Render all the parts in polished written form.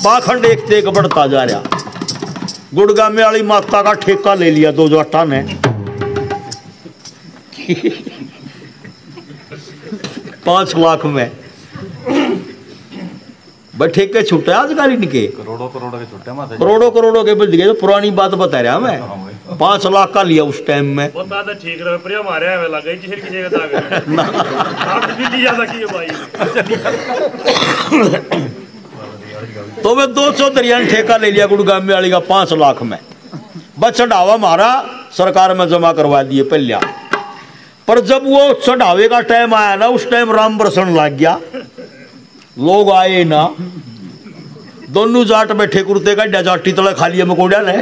पाखंड एक से एक बढ़ता जा रहा। गुड़गामे वाली माता का ठेका ले लिया 2008 ने 5 लाख में ठेके छूटे आजकल इनके करोड़ों के छूटे, करोड़ों के बच गए। तो पुरानी बात बता रहा मैं, 5 लाख का लिया उस टाइम में। ठीक रहे पर हमारे यहाँ लगा किसी किसी का भाई। तो वे 200 दरिया ने ठेका ले लिया गुड़गामे वाली का 5 लाख में। बस चढ़ावा मारा सरकार में जमा करवा दिए पहले। पर जब वो चढ़ावे का टाइम आया ना, उस टाइम राम बरसन लग गया। लोग आए ना, दोनों जाट बैठे कुर्ते का जाटी तले खाली मकोड़ा ने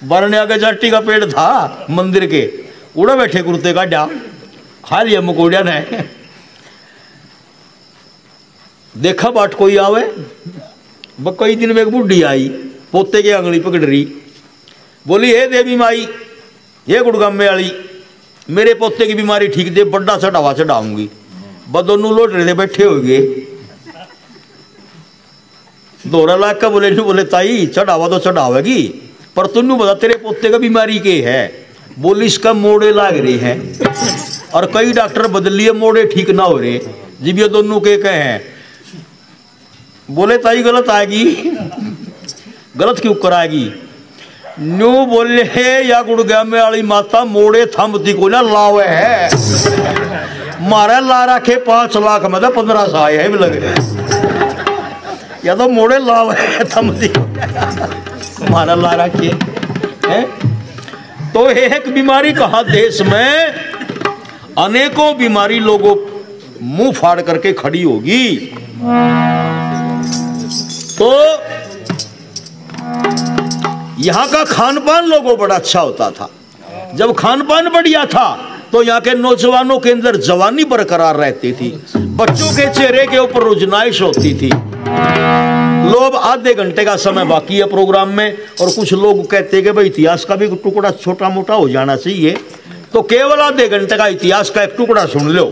बरने के जाटी का पेड़ था मंदिर के, उड़ा बैठे कुर्ते का डा खाली मकोड़ा ने। देखा बाट कोई आवे। वो कई दिन में एक बुढ़ी आई, पोते के अंगली पकड़ रही, बोली हे देवी माई, ये गुड़गामे वाली, मेरे पोते की बीमारी ठीक दे, बड़ा चढ़ावा चढ़ाऊंगी। बस दोनों लोट रहे थे, बैठे हो गए। 2 लाख का बोले नहीं, बोले ताई चढ़ावा तो चढ़ावेगी, पर तुन्नू बता तेरे पोते का बीमारी के है। बोली इसका मोड़े लाग रहे हैं और कई डॉक्टर बदल लिए, मोड़े ठीक ना हो रहे। जब ये दोनों के कहे हैं, बोले ताई गलत आएगी। गलत क्यों कराएगी? न्यू बोले या गुड़गामे वाली माता मोड़े थमती को ना लावे है, मारा ला रखे 5 लाख में 15 साल है भी लगे, या तो मोड़े लावे थमती को मारा ला रखे है। तो एक बीमारी कहा देश में, अनेकों बीमारी लोगों मुंह फाड़ करके खड़ी होगी। तो यहाँ का खान पान लोगों बड़ा अच्छा होता था। जब खान पान बढ़िया था तो यहाँ के नौजवानों के अंदर जवानी बरकरार रहती थी, बच्चों के चेहरे के ऊपर रुजनाइश होती थी। लोग आधे घंटे का समय बाकी है प्रोग्राम में, और कुछ लोग कहते हैं कि भाई इतिहास का भी टुकड़ा छोटा मोटा हो जाना चाहिए, तो केवल आधे घंटे का इतिहास का एक टुकड़ा सुन लो।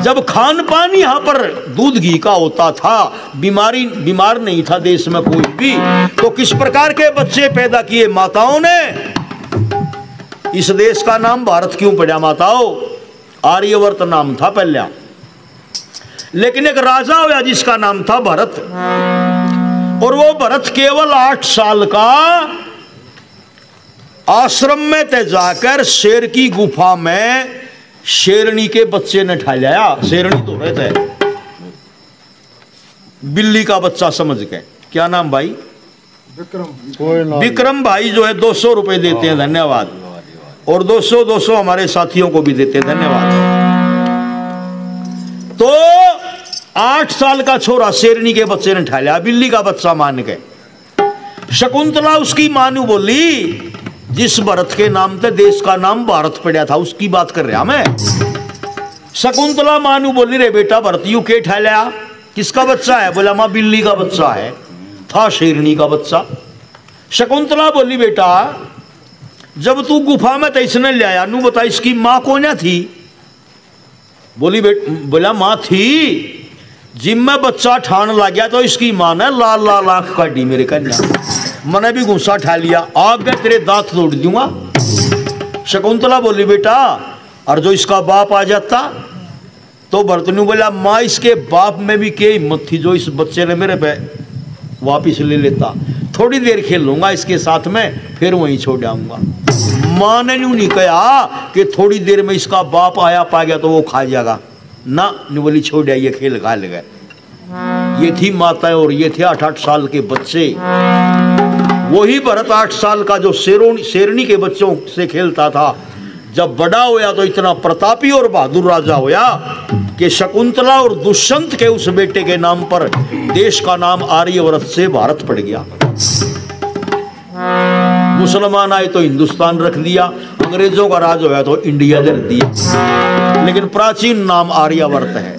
जब खान पान यहाँ पर दूध घी का होता था, बीमार नहीं था देश में कोई भी, तो किस प्रकार के बच्चे पैदा किए माताओं ने। इस देश का नाम भारत क्यों पड़ा माताओं? आर्यवर्त नाम था पहले, लेकिन एक राजा हुआ जिसका नाम था भरत, और वो भरत केवल 8 साल का आश्रम में ते जाकर शेर की गुफा में शेरनी के बच्चे ने ठा लिया। शेरनी तो रहे थे, बिल्ली का बच्चा समझ के। क्या नाम भाई? विक्रम भाई जो है 200 रुपए देते हैं, धन्यवाद। और 200 हमारे साथियों को भी देते हैं, धन्यवाद। तो 8 साल का छोरा शेरनी के बच्चे ने ठा लिया, बिल्ली का बच्चा मान के। शकुंतला उसकी मानू बोली, जिस भरत के नाम पे देश का नाम भारत पड़ा था उसकी बात कर रहा मैं। शकुंतला मानू बोली, रे बेटा भरत यू के ठा लिया, किसका बच्चा है? बोला मां बिल्ली का बच्चा है। था शेरनी का बच्चा। शकुंतला बोली, बेटा जब तू गुफा में तैसने ले आया, नू बता इसकी माँ कौन थी? बोला माँ थी, जिम में बच्चा ठान लग गया तो इसकी माँ ने लाल लाल आंख काटी मेरे कन्या, मैंने भी गुस्सा ठा लिया, आगे तेरे दांत तोड़ दूंगा। शकुंतला बोली, बेटा और जो इसका बाप आ जाता? तो भरत ने बोला, माँ इसके बाप में भी क्या हिम्मत थी जो इस बच्चे ने मेरे पे वापिस ले लेता, थोड़ी देर खेल लूंगा इसके साथ में फिर वहीं छोड़ आऊंगा। माँ ने नहीं कहा कि थोड़ी देर में इसका बाप आया पा गया तो वो खा जाएगा ना, नहीं बोली छोड़ आइए खेल खा ले गए। ये थी माताएं और ये थे 8-8 साल के बच्चे। वही भरत 8 साल का जो शेरनी के बच्चों से खेलता था, जब बड़ा होया तो इतना प्रतापी और बहादुर राजा होया कि शकुंतला और दुष्यंत के उस बेटे के नाम पर देश का नाम आर्यवर्त से भारत पड़ गया। मुसलमान आए तो हिंदुस्तान रख दिया, अंग्रेजों का राज होया तो इंडिया रख दिया, लेकिन प्राचीन नाम आर्यवर्त है।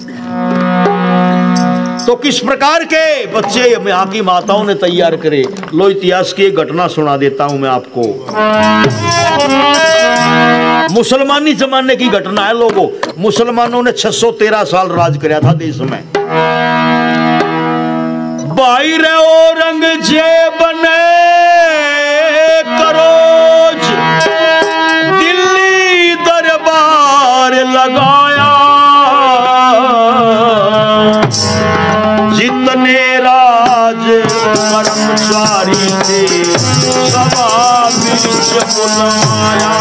तो किस प्रकार के बच्चे यहाँ की माताओं ने तैयार करे, लो इतिहास की एक घटना सुना देता हूं मैं आपको। मुसलमानी जमाने की घटना है लोगों। मुसलमानों ने 613 साल राज किया था देश में। भाई रे औरंगजेब ने करोज दिल्ली दरबार लगाया, जितने राज कर्मचारी थे सभा बीच बुलाया।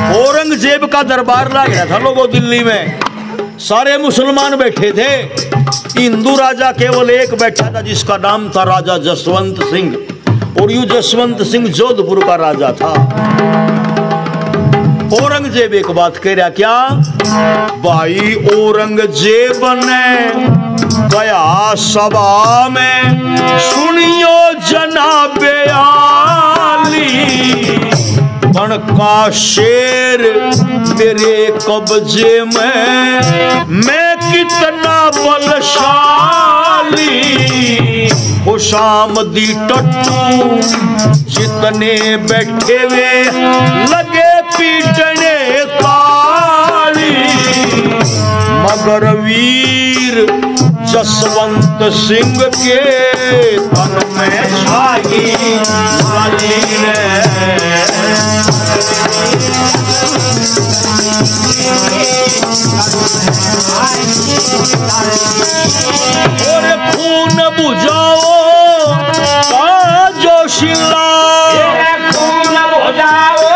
औरंगजेब का दरबार लग गया था लोगों दिल्ली में, सारे मुसलमान बैठे थे, हिंदू राजा केवल एक बैठा था जिसका नाम था राजा जसवंत सिंह, और यूं जसवंत सिंह जोधपुर का राजा था। औरंगजेब एक बात कह रहा, क्या भाई औरंगजेब ने गया सभा में, सुनियो जनाबे आली, बन का शेर मेरे कब्जे में, मैं कितना बलशाली, खुशामदी टट्टू जितने बैठे हुए लगे पीटने ताली, मगर वीर जसवंत सिंह के तन में छाई वाली और खून बुझाओ का जोशिला, खून बुझाओ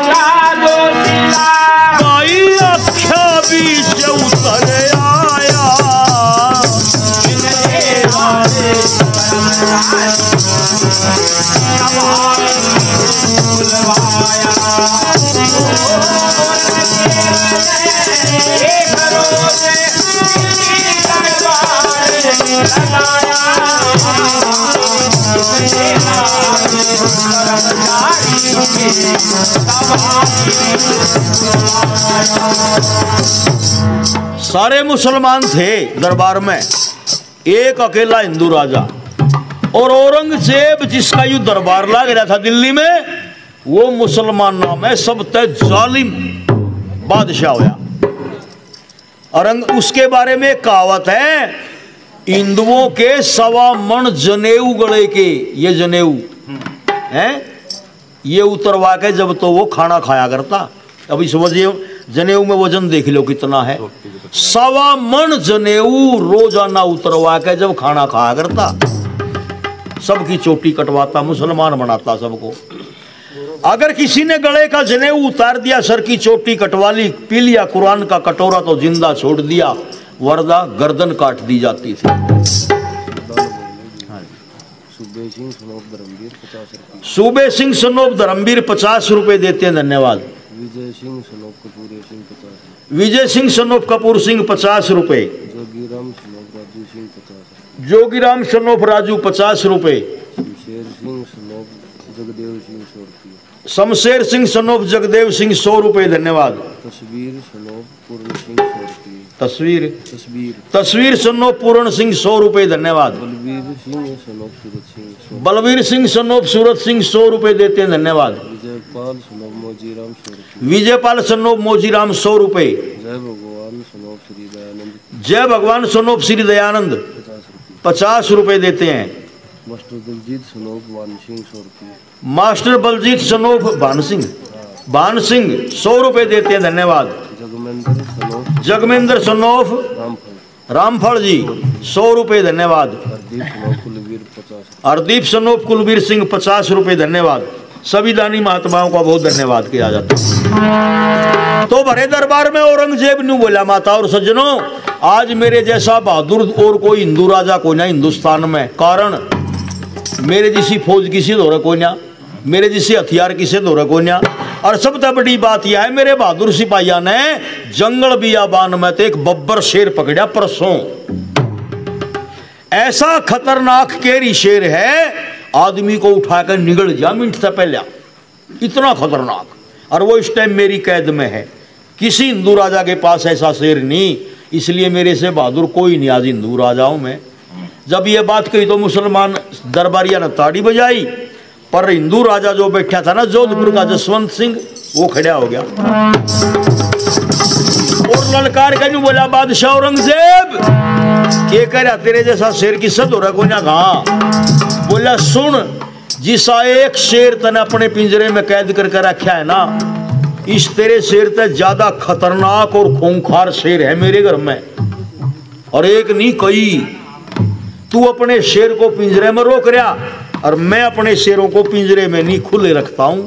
का जोशिला, भाई अख्या बीच उतर आया, सारे मुसलमान थे दरबार में, एक अकेला हिंदू राजा, और औरंगजेब जिसका यू दरबार लग रहा था दिल्ली में, वो मुसलमान नाम है, सब तय जालिम बादशाह होया। और उसके बारे में कहावत है, हिंदुओं के 1.25 मन जनेऊ गले के, ये जनेऊ हैं, ये उतरवा के जब तो वो खाना खाया करता। अभी समझिए जनेऊ में वजन देख लो कितना है, 1.25 मन जनेऊ रोजाना उतरवा के जब खाना खाया करता, सबकी चोटी कटवाता, मुसलमान बनाता सबको। अगर किसी ने गले का जनेऊ उतार दिया, सर की चोटी कटवा ली, पी लिया कुरान का कटोरा तो जिंदा छोड़ दिया, वरना गर्दन काट दी जाती थी। सूबे सिंह सनोप धर्मवीर 50 रुपए देते हैं, धन्यवाद। विजय सिंह सनोप कपूर सिंह 50, विजय सिंह सनोप कपूर सिंह 50 रुपए, जोगीराम सनोप राजू सिंह 50, जोगीराम सनोप राजू 50 रुपए, शमशेर सिंह सनोप जगदेव सिंह 100 रुपये, शमशेर सिंह सनोप जगदेव सिंह 100 रुपए, धन्यवाद। तस्वीर सनोप पूर्ण सिंह 100 रुपये, तस्वीर सनोप पूर्ण सिंह 100 रुपए, धन्यवाद। बलवीर सिंह सनोप सूरत सिंह 100, बलवीर सिंह सनोप सूरत सिंह 100 रुपए देते हैं, धन्यवाद। विजयपाल सनोप मोजीराम 100 रुपये, विजयपाल सनोप मोजीराम 100 रुपए, जय भगवान सनोप श्री दयानंद, जय भगवान सनोप श्री दयानंद 50 रुपए देते हैं। मास्टर बलजीत सनोप वान सिंह 100 रुपये, मास्टर बलजीत सनोप भान सिंह 100 रुपए देते हैं, धन्यवाद। जगमेंद्र सनोफ रामफल जी 100 रुपए, धन्यवाद। हरदीप सनोफ कुलवीर सिंह 50 रुपए, धन्यवाद। सभी दानी महात्माओं का बहुत धन्यवाद किया जाता है। तो भरे दरबार में औरंगजेब ने बोला, माता और सज्जनों, आज मेरे जैसा बहादुर और कोई हिंदू राजा कोई ना हिंदुस्तान में, कारण मेरे जैसी फौज किसी दौरे कोई ना, मेरे जैसे हथियार किसी दौरे कोई ना। और सबसे बड़ी बात यह है, मेरे बहादुर सिपाहिया ने जंगल बियाबान में तो एक बब्बर शेर पकड़ा परसों। ऐसा खतरनाक केरी शेर है, आदमी को उठाकर निगल जा मिनट से पहले, इतना खतरनाक। और वो इस टाइम मेरी कैद में है। किसी हिंदू राजा के पास ऐसा शेर नहीं, इसलिए मेरे से बहादुर कोई नहीं आज हिंदू राजाओं में। जब ये बात कही तो मुसलमान दरबारिया ने ताड़ी बजाई, पर हिंदू राजा जो बैठा था ना जोधपुर का जसवंत सिंह, वो खड़ा हो गया और ललकार का यूं बोला, बादशाह औरंगजेब के कह तेरे जैसा शेर की सद हो रहा कोई ना कहा। बोला सुन, जिसा एक शेर तने अपने पिंजरे में कैद करके रखा है ना, इस तेरे शेर से ज्यादा खतरनाक और खूंखार शेर है मेरे घर में, और एक नहीं कई। तू अपने शेर को पिंजरे में रोक रहा और मैं अपने शेरों को पिंजरे में नहीं खुले रखता हूं।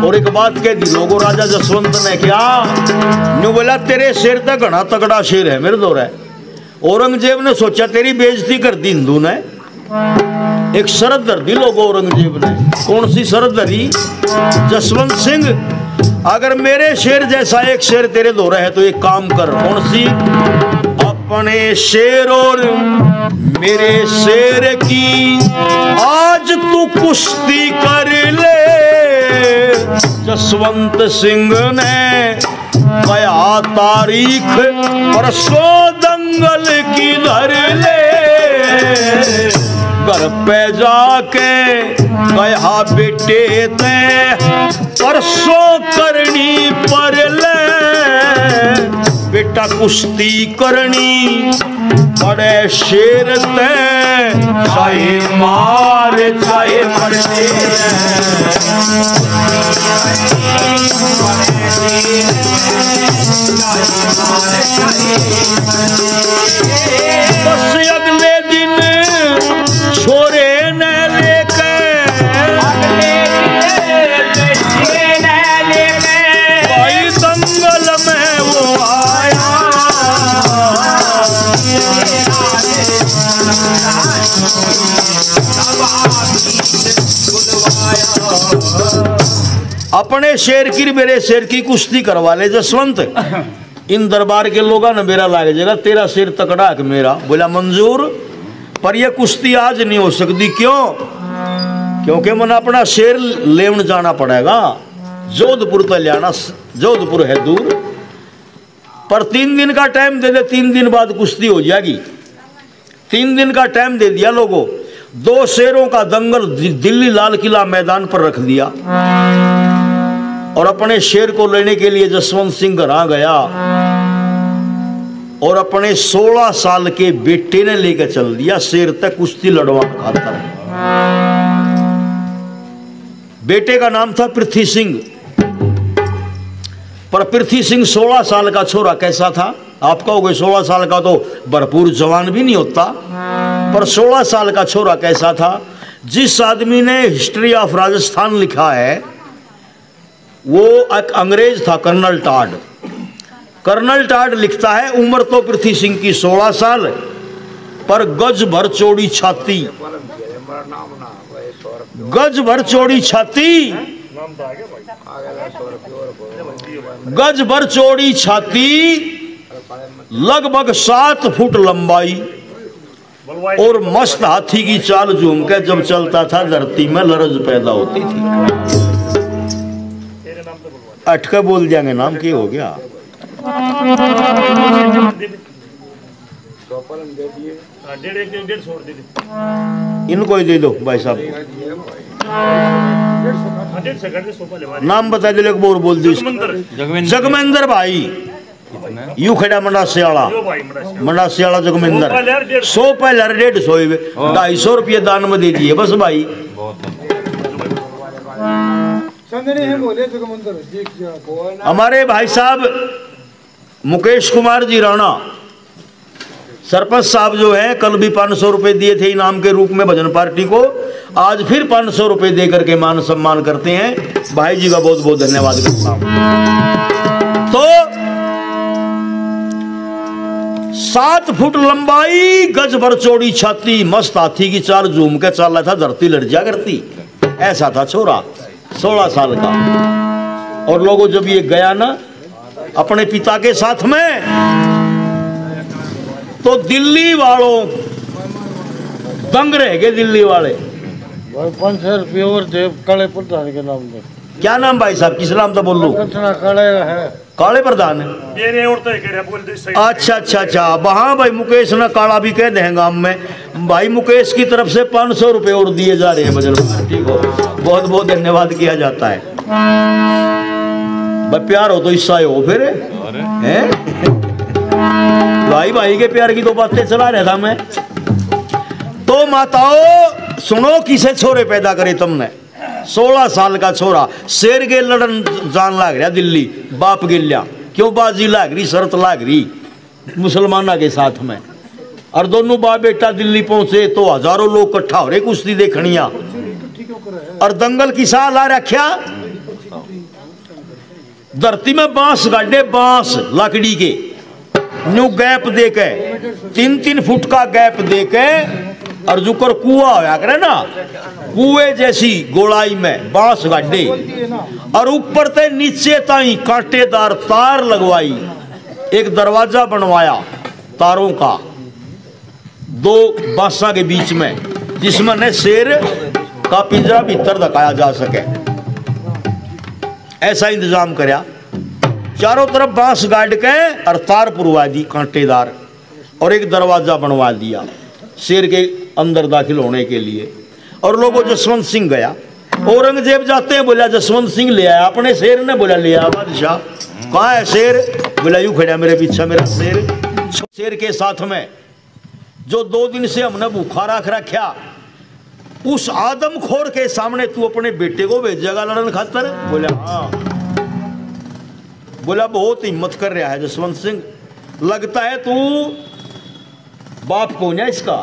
और एक बात कह दी लोगों, राजा जसवंत ने क्या न्यू बोला, तेरे शेर तक घना तगड़ा शेर है मेरे दौर है। औरंगजेब ने सोचा तेरी बेइज्जती कर दी हिंदू ने, एक शर्त धर दी लोगों औरंगजेब ने। कौन सी शर्त धरी? जसवंत सिंह, अगर मेरे शेर जैसा एक शेर तेरे दौरे है तो एक काम कर। कौन सी? अपने शेर और मेरे शेर की आज तू कुश्ती कर ले। जसवंत सिंह ने कहा तारीख परसों दंगल की धर ले। घर पे जाके कहा बेटे ते परसों करनी पर ले। बेटा कुश्ती करनी बड़े शेर ते, चाहे मार चाहे मरते बस अगले दिन छोरे न लेके भाई दंगल में वो आया। अपने शेर की मेरे शेर की कुश्ती करवा ले जसवंत। इन दरबार के लोगों ने मेरा लाग जाएगा, तेरा शेर तकड़ा है मेरा। बोला मंजूर, पर यह कुश्ती आज नहीं हो सकती। क्यों? क्योंकि मैंने अपना शेर लेवन जाना पड़ेगा, जोधपुर तक जाना, जोधपुर है दूर। पर 3 दिन का टाइम दे दे, 3 दिन बाद कुश्ती हो जाएगी। 3 दिन का टाइम दे दिया लोगों। 2 शेरों का दंगल दिल्ली लाल किला मैदान पर रख दिया और अपने शेर को लेने के लिए जसवंत सिंह घर आ गया और अपने 16 साल के बेटे ने लेकर चल दिया शेर तक कुश्ती लड़वाने खातर। बेटे का नाम था पृथ्वी सिंह। पर पृथ्वी सिंह 16 साल का छोरा कैसा था? आप कहोगे 16 साल का तो भरपूर जवान भी नहीं होता, पर 16 साल का छोरा कैसा था? जिस आदमी ने हिस्ट्री ऑफ राजस्थान लिखा है वो एक अंग्रेज था, कर्नल टाड। कर्नल टाड लिखता है उम्र तो पृथ्वी सिंह की 16 साल, पर गज भर चौड़ी छाती, गज भर चौड़ी छाती, गज भर चौड़ी छाती, लगभग 7 फुट लंबाई और मस्त हाथी की चाल झूम के जब चलता था धरती में लरज पैदा होती थी। अटका बोल जाएंगे नाम क्या हो गया? इनको ही दे दो भाई साहब, नाम बता दे। बोर बोल दो। जगमेंद्र भाई यू खड़ा मंडासियाला, मंडासियाला जगमेंद्र। 100 पहले 150 250 रुपये दान में दे दिए बस भाई। हमारे भाई साहब मुकेश कुमार जी राणा सरपंच साहब जो है, कल भी 500 रुपए दिए थे इनाम के रूप में भजन पार्टी को, आज फिर 500 रुपए दे करके मान सम्मान करते हैं। भाई जी का बहुत बहुत धन्यवाद करता हूं। तो 7 फुट लंबाई, गज भर चौड़ी छाती, मस्त हाथी की चाल झूम के चल रहा था, धरती लड़ जा करती, ऐसा था छोरा 16 साल का। और लोगों जब ये गया ना अपने पिता के साथ में, तो दिल्ली वालों दंग रह गए। दिल्ली वाले 5 रुपये और दे काले प्रधान के नाम पे। क्या नाम भाई साहब, किस नाम तो बोल लो। काले प्रधान है। ये औरतें कह रहे बोल दे सही। अच्छा वहाँ भाई मुकेश ना काला भी कह दें गांव में। भाई मुकेश की तरफ से 500 रुपए और दिए जा रहे हैं बजल। ठीक हो, बहुत बहुत धन्यवाद किया जाता है भाई। प्यार हो तो हिस्सा हो फिर हैं? भाई भाई के प्यार की तो बातें चला रहा था मैं। तो माताओं सुनो, किसे छोरे पैदा करे तुमने। 16 साल का छोरा शेर के लड़न जान लाग रहा दिल्ली, बाप गिल्ला क्यों बाजी लाग रही, शर्त लाग रही मुसलमाना के साथ में। और दोनों बाप बेटा दिल्ली पहुंचे तो हजारों लोग इकट्ठा हो रहे कुश्ती देखनिया। और दंगल की साह ला रखा, धरती में बांस गाड़े, बांस लकड़ी के न्यू गैप दे के 3-3 फुट का गैप दे के, और जुकर कुआ होया करे ना, कुएं जैसी गोलाई में बांस गाड़े, और ऊपर ते नीचे ताई कांटेदार तार लगवाई। एक दरवाजा बनवाया तारों का 2 बांसा के बीच में, जिसमें न शेर का पिंजरा भीतर धकाया जा सके, ऐसा इंतजाम करया। चारों तरफ बांस गाड़ के और तार पुरवा दी कांटेदार, और एक दरवाजा बनवा दिया शेर के अंदर दाखिल होने के लिए। और लोगों जसवंत सिंह गया, औरंगजेब जाते हैं बोला जसवंत सिंह ले आया, अपने शेर ने बोला ले आया बादशाह। कहाँ है शेर, बोला यूं खड़ा मेरे पीछे मेरा शेर। शेर के साथ में जो 2 दिन से हमने भूखा रख रखा, उस आदमखोर के सामने तू अपने बेटे को भेजेगा लड़न खातर। बोला हाँ। बोला बहुत हिम्मत कर रहा है जसवंत सिंह, लगता है तू बाप कौन है इसका,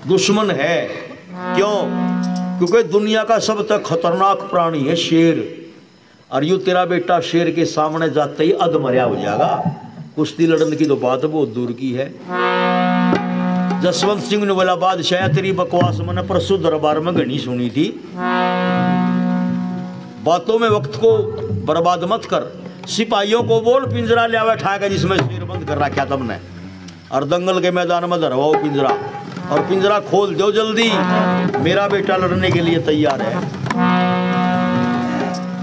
दुश्मन है। क्यों? क्योंकि दुनिया का सबसे खतरनाक प्राणी है शेर, और यूं तेरा बेटा शेर के सामने जाते ही अधमर्या हो जाएगा। कुश्ती लड़ने की तो बात बहुत दूर की है। जसवंत सिंह ने बोला बादशाह तेरी बकवास मैंने परसों दरबार में घनी सुनी थी, बातों में वक्त को बर्बाद मत कर। सिपाहियों को बोल पिंजरा ले आवे ठाकर जिसमें शेर बंद कर रखा तुमने, और दंगल के मैदान में धरवाओ पिंजरा, और पिंजरा खोल दो जल्दी, मेरा बेटा लड़ने के लिए तैयार है।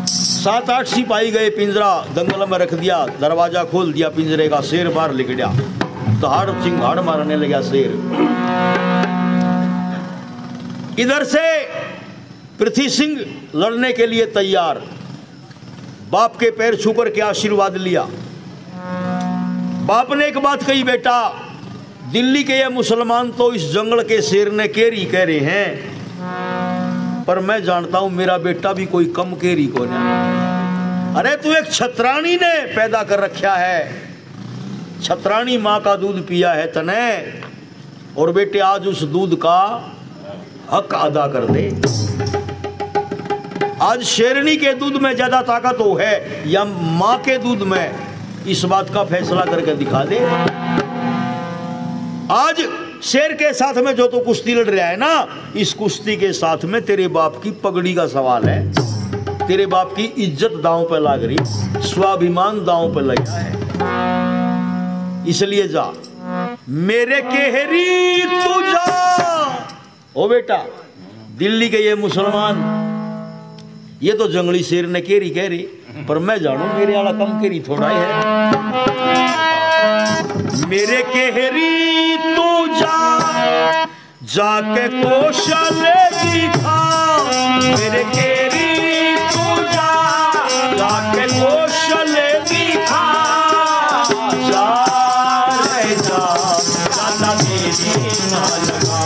7-8 सिपाही गए, पिंजरा दंगल में रख दिया, दरवाजा खोल दिया पिंजरे का, शेर बाहर लिख गया, दहाड़ चिंगाड़ मारने लगा शेर। इधर से पृथ्वी सिंह लड़ने के लिए तैयार, बाप के पैर छूकर के आशीर्वाद लिया। बाप ने एक बात कही, बेटा दिल्ली के ये मुसलमान तो इस जंगल के शेर ने केरी कह रहे हैं, पर मैं जानता हूं मेरा बेटा भी कोई कम केरी को नहीं। अरे तू एक छतरानी ने पैदा कर रखा है, छतरानी माँ का दूध पिया है तने, और बेटे आज उस दूध का हक अदा कर दे। आज शेरनी के दूध में ज्यादा ताकत हो है या माँ के दूध में, इस बात का फैसला करके दिखा दे। आज शेर के साथ में जो तो कुश्ती लड़ रहा है ना, इस कुश्ती के साथ में तेरे बाप की पगड़ी का सवाल है, तेरे बाप की इज्जत दांव पे लग रही, स्वाभिमान दांव पे लगा है। इसलिए जा मेरे केहरी तू जा। ओ बेटा दिल्ली के ये मुसलमान, ये तो जंगली शेर ने केरी कह रही, पर मैं जानू मेरे वाला कम केरी थोड़ा ही है। मेरे केहरी तू जा, जाके कौशल दिखा, मेरे केहरी तू जा, जाके कौशल दिखा, जा रे जा, जाना मेरी ना लगा,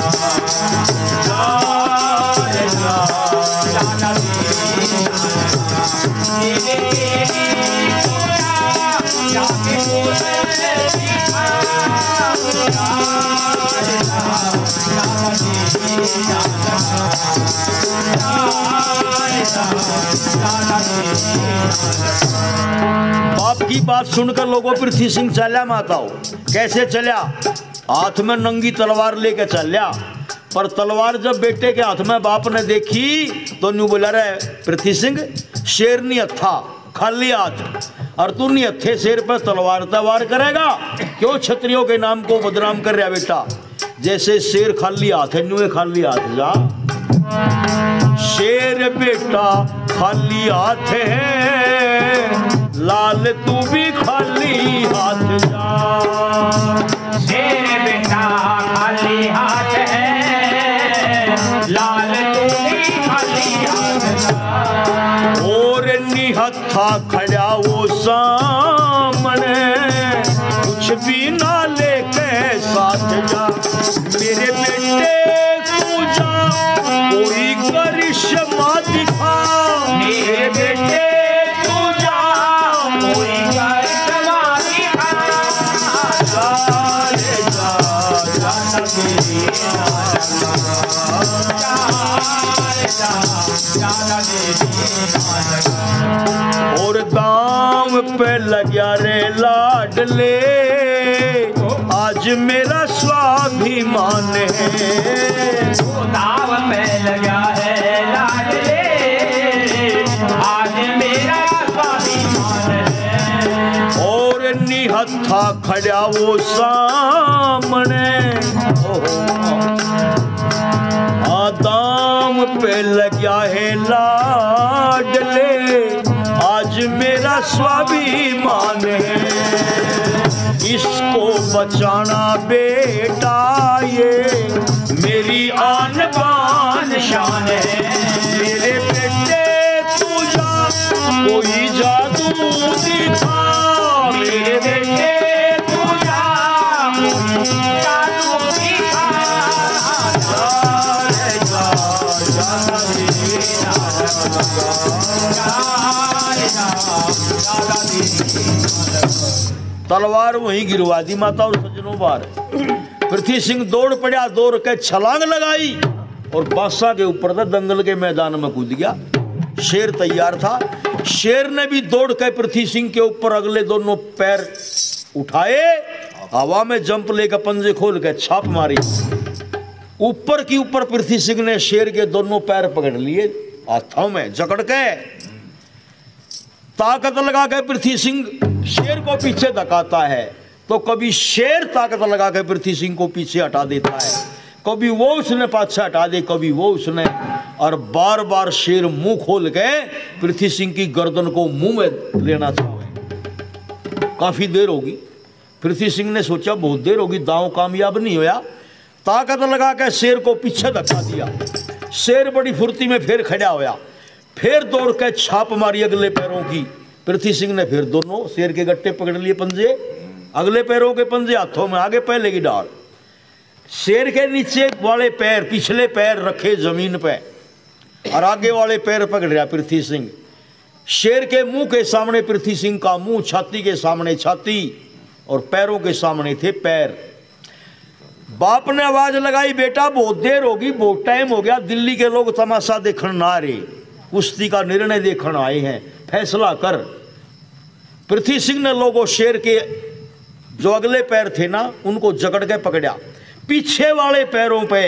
जा रे जा, जाना मेरी ना लगा, मेरे केहरी तू जा, जाके कौशल दिखा, जा रे जा, जाना मेरी ना लगा, जा रे जा, जाना मेरी ना लगा। बाप की बात सुनकर लोगों पृथ्वी सिंह चला माताओ। कैसे चला? हाथ में नंगी तलवार लेके चला, पर तलवार जब बेटे के हाथ में बाप ने देखी तो न्यू बोला रे पृथ्वी सिंह, शेर नहीं हथा खाली हाथ, और तू नहीं हथे शेर पर तलवार तलवार करेगा, क्यों क्षत्रियों के नाम को बदनाम कर रहा बेटा? जैसे शेर खाली हाथ है, न्यू खाली हाथ जा। शेर बेटा खाली हाथ है, लाल तू भी खाली हाथ जा। शेर बेटा खाली हाथ है, लाल तू भी खाली हाथ जा। और निहत्था खड़ा वो सामने, कुछ भी ना लेके साथ जा। मेरे बेटे तू जा, कोई करिश्मा दिखा। मेरे बेटे तू जा, कोई करिश्मा दिखा। जा रे जा, जा मेरी और दाम पे लग्या रे लाडले, आज मेरा स्वाभिमान है। दाव पे लगा है लाडले, आज मेरा स्वाभिमान है। और निहत्था खड़ा वो सामने, दाम पे लग्या है लाडले, आज मेरा स्वाभिमान है। इसको बचाना बेटा ये मेरी आन बान शान है। मेरे बेटे तू जा, कोई जादू दिखा। मेरे बेटे तू जा, कोई जादू दिखा। तलवार वहीं गिरवा दी माता और सज्जनों बार। पृथ्वी सिंह दौड़ पड़ा, दौड़ के छलांग लगाई और बादशाह के ऊपर था, दंगल के मैदान में कूद गया। शेर तैयार था, शेर ने भी दौड़ के पृथ्वी सिंह के ऊपर अगले दोनों पैर उठाए, हवा में जंप लेकर पंजे खोल के छाप मारी। ऊपर की ऊपर पृथ्वी सिंह ने शेर के दोनों पैर पकड़ लिए हाथों में जकड़ के। ताकत लगा के पृथ्वी सिंह शेर को पीछे धकाता है, तो कभी शेर ताकत लगा के पृथ्वी सिंह को पीछे हटा देता है, कभी वो उसने पाछे हटा दे, कभी वो उसने। और बार बार शेर मुंह खोल के पृथ्वी सिंह की गर्दन को मुंह में लेना चाहे। काफी देर होगी, पृथ्वी सिंह ने सोचा बहुत देर होगी, दांव कामयाब नहीं होया। ताकत लगा के शेर को पीछे धक्का दिया। शेर बड़ी फुर्ती में फिर खड़ा होया, फिर दौड़ के छाप मारी अगले पैरों की। पृथ्वी सिंह ने फिर दोनों शेर के गट्टे पकड़ लिए पंजे, अगले पैरों के पंजे हाथों में, आगे पहले की डाल। शेर के नीचे वाले पैर, पिछले पैर रखे जमीन पे और आगे वाले पैर पकड़ रहा पृथ्वी सिंह। शेर के मुंह के सामने पृथ्वी सिंह का मुंह, छाती के सामने छाती और पैरों के सामने थे पैर। बाप ने आवाज लगाई, बेटा बहुत देर होगी, बहुत टाइम हो गया, दिल्ली के लोग तमाशा देखने ना आ रहे, कुश्ती का निर्णय देखने आए हैं, फैसला कर। पृथ्वी सिंह ने लोगों शेर के जो अगले पैर थे ना, उनको जकड़ के पकड़ा, पीछे वाले पैरों पे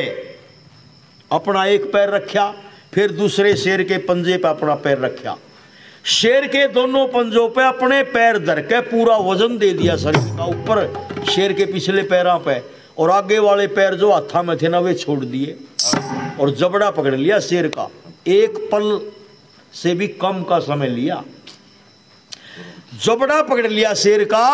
अपना एक पैर रखा, फिर दूसरे शेर के पंजे पे अपना पैर रखा। शेर के दोनों पंजों पे अपने पैर धर के पूरा वजन दे दिया शरीर का ऊपर शेर के पिछले पैरों पे, और आगे वाले पैर जो हाथा में थे ना वे छोड़ दिए और जबड़ा पकड़ लिया शेर का। एक पल से भी कम का समय लिया, जबड़ा पकड़ लिया शेर का।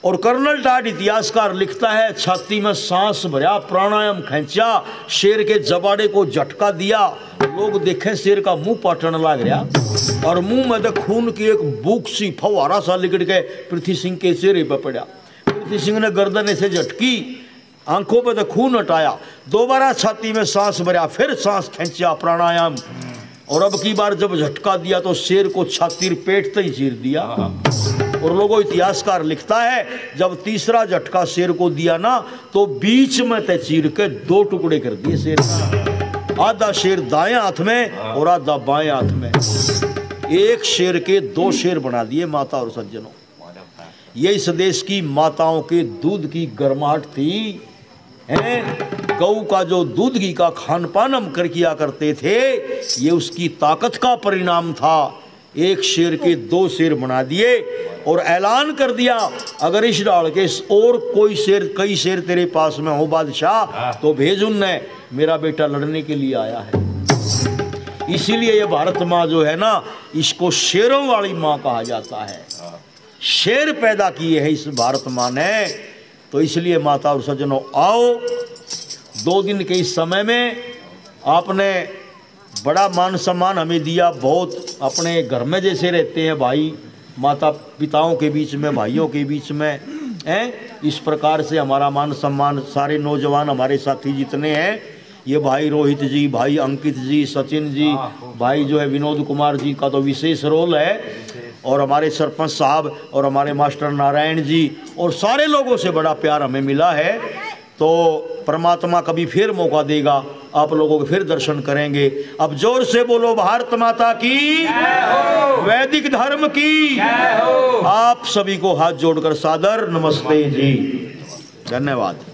और कर्नल टाट इतिहासकार लिखता है, छाती में सांस भरा, प्राणायाम खींचा, शेर के जबाड़े को झटका दिया। लोग देखें शेर का मुंह पाटने लग रहा और मुंह में तो खून की एक बूक सी फवारा सा लिकड़ के पृथ्वी सिंह के चेहरे पर पड़ा। पृथ्वी सिंह ने गर्दन से झटकी, आंखों पे तो खून हटाया, दोबारा छाती में सांस भरा, फिर सांस खींचा, प्राणायाम। और अब की बार जब झटका दिया तो शेर को छाती पेट तक चीर दिया। और लोगों इतिहासकार लिखता है, जब तीसरा झटका शेर को दिया ना, तो बीच में तय चीर के दो टुकड़े कर दिए शेर का। आधा शेर दाएं हाथ में और आधा बाएं हाथ में, एक शेर के दो शेर बना दिए। माता और सज्जनों, ये इस देश की माताओं के दूध की गर्माहट थी। गऊ का जो दूध घी का खान पान हम कर किया करते थे, ये उसकी ताकत का परिणाम था। एक शेर के दो शेर बना दिए और ऐलान कर दिया, अगर इस डाल के और कोई शेर, कई शेर तेरे पास में हो बादशाह, तो भेज उन्हें, मेरा बेटा लड़ने के लिए आया है। इसीलिए ये भारत माँ जो है ना, इसको शेरों वाली माँ कहा जाता है। शेर पैदा किए हैं इस भारत माँ ने। तो इसलिए माता और सज्जनों, आओ 2 दिन के इस समय में आपने बड़ा मान सम्मान हमें दिया, बहुत अपने घर में जैसे रहते हैं भाई, माता पिताओं के बीच में, भाइयों के बीच में हैं, इस प्रकार से हमारा मान सम्मान, सारे नौजवान हमारे साथी जितने हैं, ये भाई रोहित जी, भाई अंकित जी, सचिन जी, भाई जो है विनोद कुमार जी का तो विशेष रोल है, और हमारे सरपंच साहब और हमारे मास्टर नारायण जी, और सारे लोगों से बड़ा प्यार हमें मिला है। तो परमात्मा कभी फिर मौका देगा, आप लोगों के फिर दर्शन करेंगे। अब जोर से बोलो भारत माता की, वैदिक धर्म की। आप सभी को हाथ जोड़कर सादर नमस्ते जी, धन्यवाद।